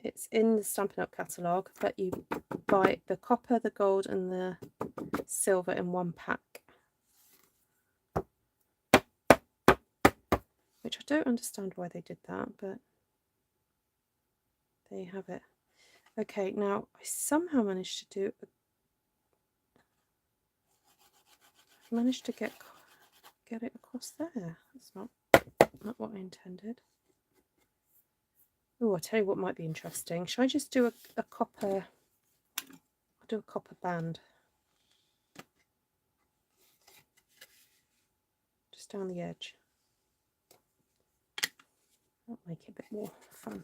it's in the Stampin' Up catalogue, but you buy the copper, the gold and the silver in one pack. Which I don't understand why they did that, but there you have it. Okay, now I somehow managed to do get it across there. That's not what I intended. Oh, I'll tell you what might be interesting. Should I just do a copper? I'll do a copper band. Just down the edge. That'll make it a bit more fun.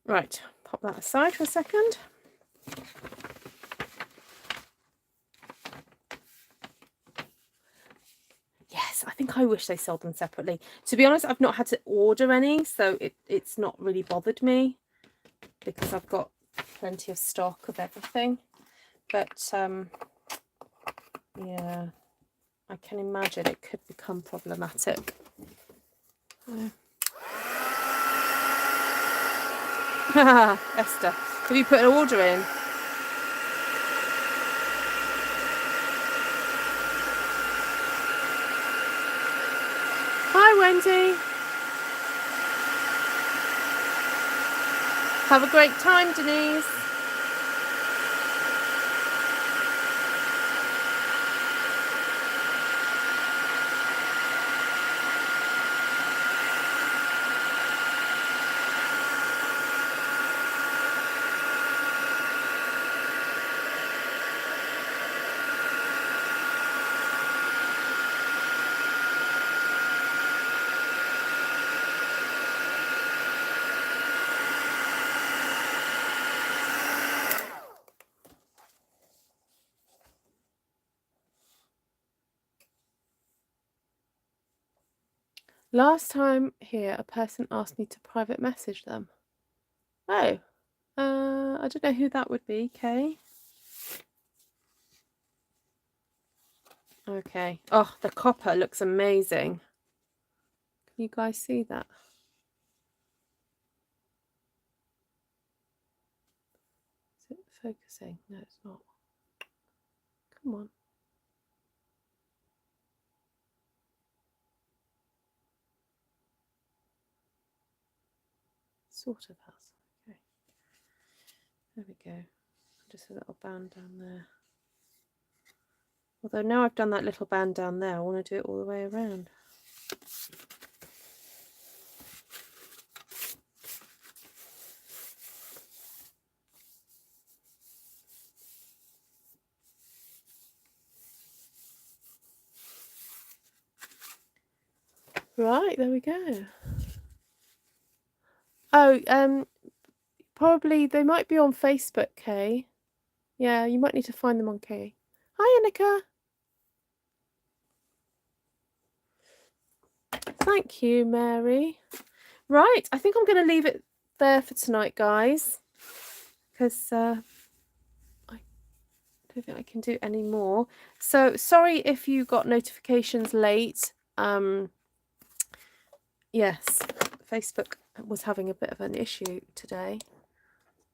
Right, pop that aside for a second. Yes, I think I wish they sold them separately. To be honest, I've not had to order any, so it's not really bothered me because I've got plenty of stock of everything. But yeah, I can imagine it could become problematic. Esther, have you put an order in? Hi Wendy. Have a great time, Denise. Last time here, a person asked me to private message them. Oh, I don't know who that would be, Kay. Okay. Oh, the copper looks amazing. Can you guys see that? Is it focusing? No, it's not. Come on. Sort of has. Okay. There we go. Just a little band down there. Although now I've done that little band down there, I want to do it all the way around. Right, there we go. Oh, probably they might be on Facebook, Kay. Yeah, you might need to find them on Kay. Hi, Annika. Thank you, Mary. Right, I think I'm going to leave it there for tonight, guys, because I don't think I can do any more. So sorry if you got notifications late. Yes, Facebook was having a bit of an issue today.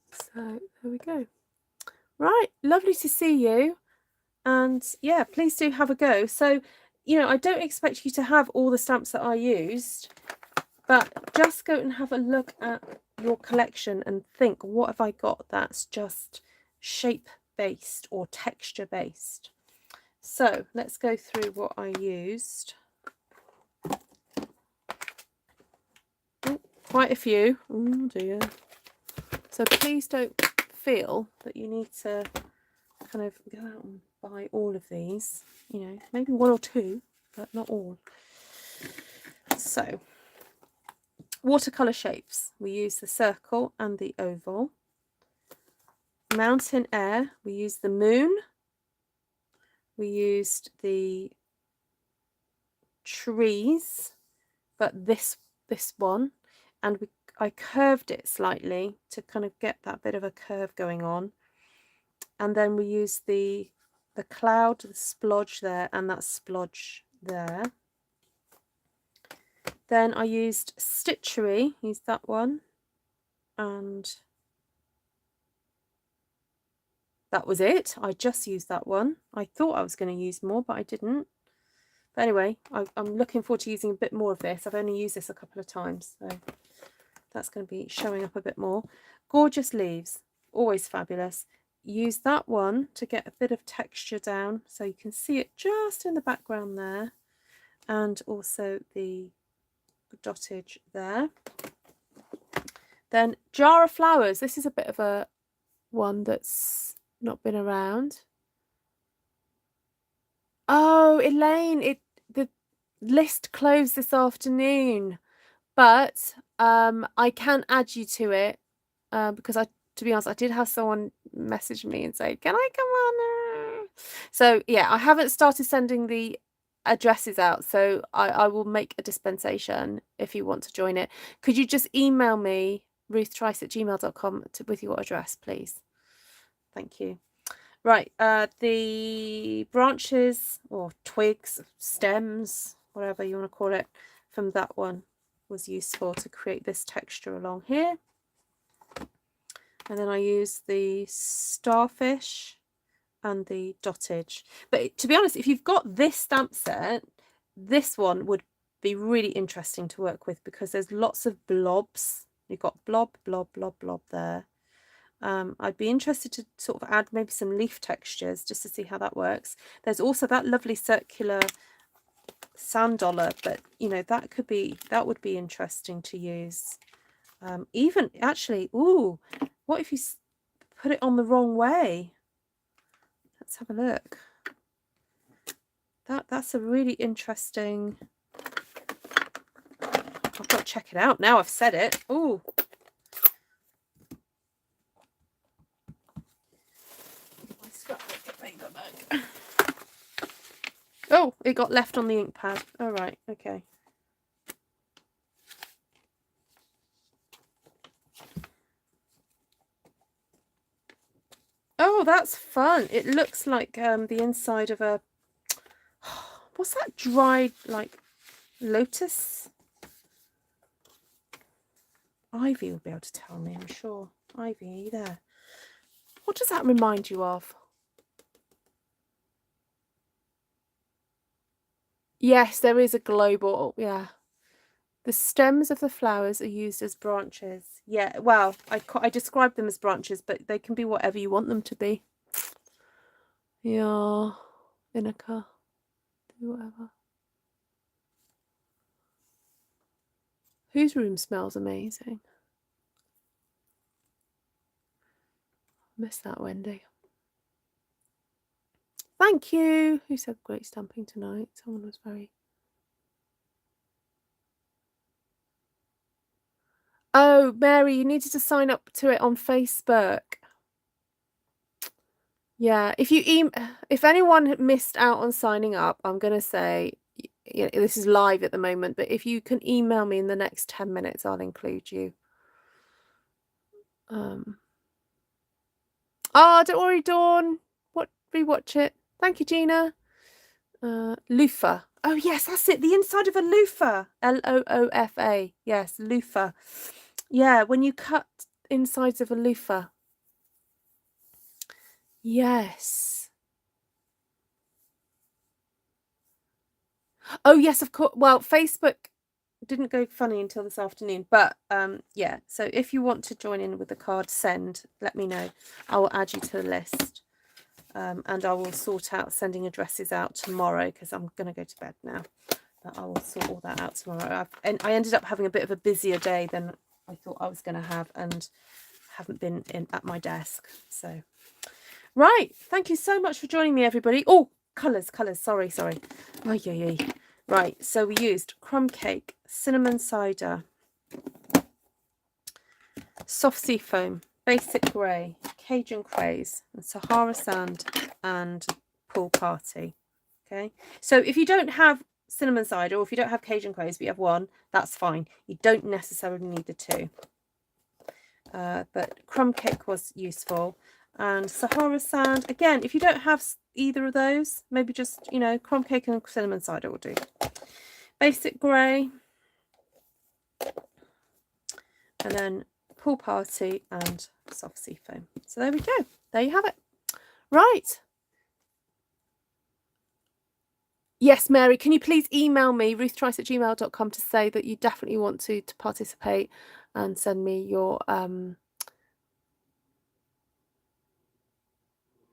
So there we go. Right, lovely to see you. And yeah, please do have a go. So, you know, I don't expect you to have all the stamps that I used, but just go and have a look at your collection and think, what have I got that's just shape based or texture based? So let's go through what I used. Oh, quite a few. Oh dear. So please don't feel that you need to kind of go out and buy all of these. You know, maybe one or two, but not all. So watercolor shapes, we use the circle and the oval. Mountain air, we used the moon, we used the trees, but this one, and I curved it slightly to kind of get that bit of a curve going on. And then we used the cloud, the splodge there, and that splodge there. Then I used Stitchery, used that one, and that was it. I just used that one. I thought I was going to use more, but I didn't. But anyway, I'm looking forward to using a bit more of this. I've only used this a couple of times, so that's going to be showing up a bit more. Gorgeous leaves, always fabulous. Use that one to get a bit of texture down, so you can see it just in the background there, and also the dottage there. Then Jar of Flowers. This is a bit of a one that's not been around. Oh, Elaine, the list closed this afternoon, but I can add you to it because to be honest, I did have someone message me and say, "Can I come on?" So yeah, I haven't started sending the addresses out, so I will make a dispensation if you want to join it. Could you just email me ruthtrice@gmail.com with your address, please? Thank you. Right, the branches or twigs, stems, whatever you want to call it, from that one was useful to create this texture along here. And then I used the starfish and the dottage. But to be honest, if you've got this stamp set, this one would be really interesting to work with because there's lots of blobs. You've got blob, blob, blob, blob there. I'd be interested to sort of add maybe some leaf textures just to see how that works. There's also that lovely circular sand dollar, but you know, that would be interesting to use. Even actually, ooh, what if you put it on the wrong way? Let's have a look. That's a really interesting. I've got to check it out now. I've said it. Ooh. Oh, it got left on the ink pad. All right, okay. Oh, that's fun. It looks like the inside of a what's that dried like lotus? Ivy will be able to tell me, I'm sure. Ivy, are you there? What does that remind you of? Yes, there is a global, yeah. The stems of the flowers are used as branches. Yeah, well, I describe them as branches, but they can be whatever you want them to be. Yeah, Inika, do whatever. Whose room smells amazing? Miss that, Wendy. Thank you. Who said great stamping tonight? Someone was very... Oh, Mary, you needed to sign up to it on Facebook. Yeah, if anyone missed out on signing up, I'm gonna say, this is live at the moment, but if you can email me in the next 10 minutes, I'll include you. Oh, don't worry, Dawn. Rewatch it. Thank you, Gina. Loofah. Oh yes, that's it. The inside of a loofah. Loofa. Yes, loofah. Yeah, when you cut insides of a loofah. Yes. Oh yes, of course. Well, Facebook didn't go funny until this afternoon, but yeah. So if you want to join in with the card send, let me know. I will add you to the list. And I will sort out sending addresses out tomorrow because I'm going to go to bed now. But I will sort all that out tomorrow. I ended up having a bit of a busier day than I thought I was going to have, and haven't been at my desk. So, right. Thank you so much for joining me, everybody. Oh, colours. Sorry. Oh, yeah. Right. So we used crumb cake, cinnamon cider, soft sea foam, basic grey, Cajun craze, and Sahara sand, and pool party. Okay, so if you don't have cinnamon cider, or if you don't have Cajun craze, but you have one, that's fine. You don't necessarily need the two. But crumb cake was useful, and Sahara sand, again, if you don't have either of those, maybe just, crumb cake and cinnamon cider will do. Basic grey, and then pool party and soft sea foam. So there we go. There you have it. Right. Yes, Mary, can you please email me, ruthtrice@gmail.com, to say that you definitely want to participate, and send me your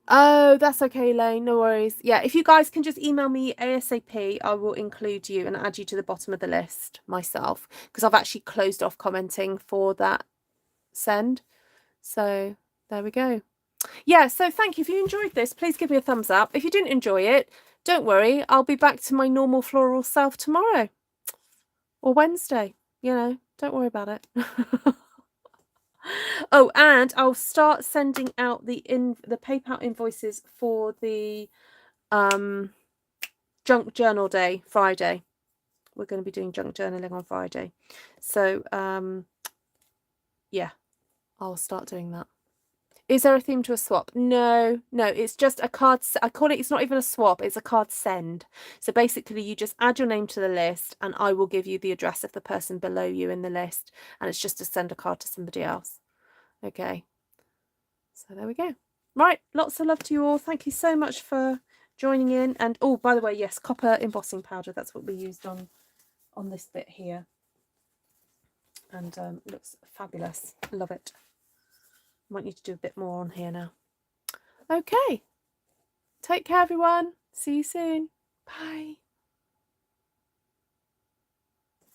Oh, that's okay, Elaine, no worries. Yeah, if you guys can just email me ASAP, I will include you and add you to the bottom of the list myself, because I've actually closed off commenting for that send. So there we go. Yeah, so thank you. If you enjoyed this, please give me a thumbs up. If you didn't enjoy it, don't worry, I'll be back to my normal floral self tomorrow or Wednesday. Don't worry about it. Oh, and I'll start sending out the PayPal invoices for the junk journal day, Friday. We're going to be doing junk journaling on Friday. So yeah, I'll start doing that. Is there a theme to a swap? No, it's just a card. I call it, it's not even a swap, it's a card send. So basically you just add your name to the list, and I will give you the address of the person below you in the list, and it's just to send a card to somebody else. Okay, so there we go. Right, lots of love to you all. Thank you so much for joining in. And oh, by the way, yes, copper embossing powder, that's what we used on this bit here, and looks fabulous. Love it. Might need to do a bit more on here now. Okay, take care everyone, see you soon, bye.